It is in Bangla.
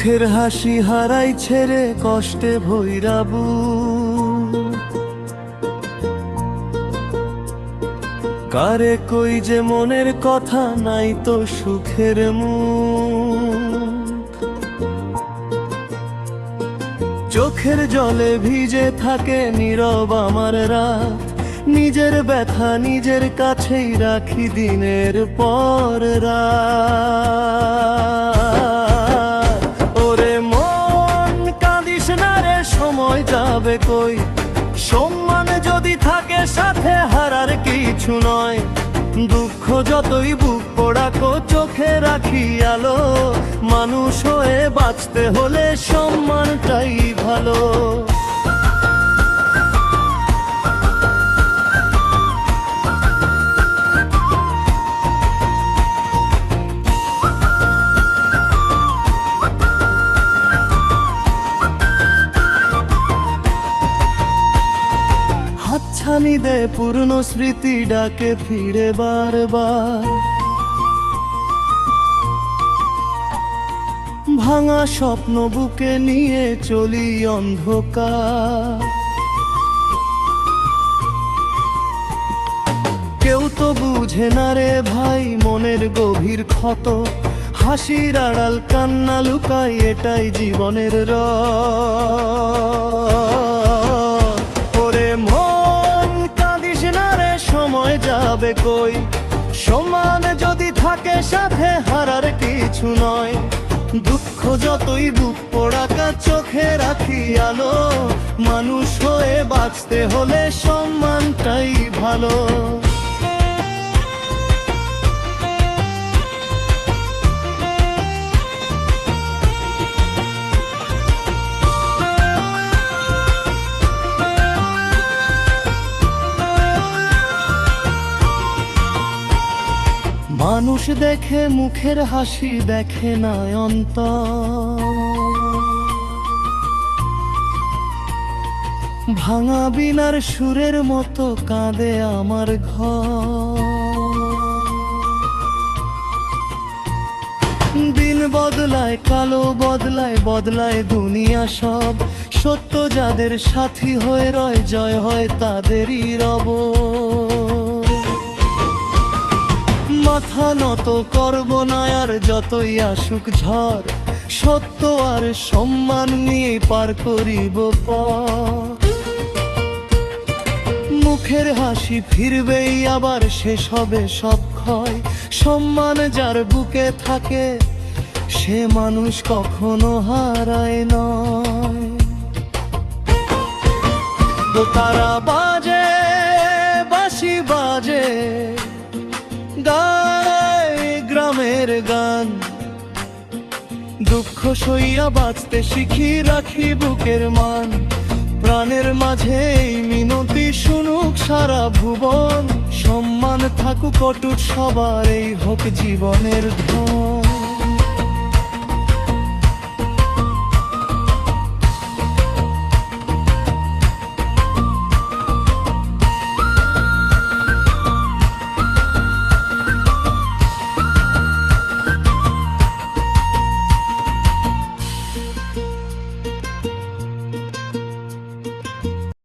মুখের হাসি হারাই ছেড়ে কষ্টে ভৈরাবু, কারে কই যে মনের কথা নাই তো সুখের মুখ। চোখের জলে ভিজে থাকে নীরব আমার রাত, নিজের ব্যথা নিজের কাছেই রাখি দিনের পর রাত। ওরে মন কাঁদিস না রে, সময় যাবে কই, সম্মান যদি থাকে সাথে হারার কিছু নয়। দুঃখ যতই বুক পোড়াকো চোখে রাখি আলো, মানুষ হয়ে বাঁচতে হলে সম্মানটাই ভালো। হাতছানি দে পুরনো স্মৃতি ডাকে ফিরে বারবার, ভাঙা স্বপ্ন বুকে নিয়ে চলি অন্ধকার। কেউ তো বুঝে না রে ভাই মনের গভীর ক্ষত, হাসির আড়াল কান্না লুকাই এটাই জীবনের ওরে মন কাঁদিস না রে, সময় যাবে কই, সম্মান যদি থাকে সাথে হারার কিছু নয়। দুঃখ যতই বুক পোড়াকা চোখে রাখি আলো, মানুষ হয়ে বাঁচতে হলে সম্মানটাই ভালো। মানুষ দেখে মুখের হাসি, দেখে না অন্তর। ভাঙা বিনার সুরের মতো কাঁদে আমার ঘর। দিন বদলায় কালো বদলায়, বদলায় দুনিয়া সব, সত্য যাদের সাথী হয়ে রয় জয় হয় তাদেরই রব। মাথা নত করব না আর যতই আসুক ঝড়, সত্য আর সম্মান নিয়ে পার করিব পথ। মুখের হাসি ফিরবেই আবার, শেষ হবে সব ক্ষয়, সম্মান যার বুকে থাকে সে মানুষ কখনো হারায় নয়। দোতারা বাজে বাঁশি বাজে, গায় গ্রামের গান, দুঃখ সইয়া বাঁচতে শিখি রাখি বুকের মান। প্রাণের মাঝে এই মিনতি শুনুক সারা ভুবন, সম্মান থাকুক অটুট সবার, এই হোক জীবনের ধন।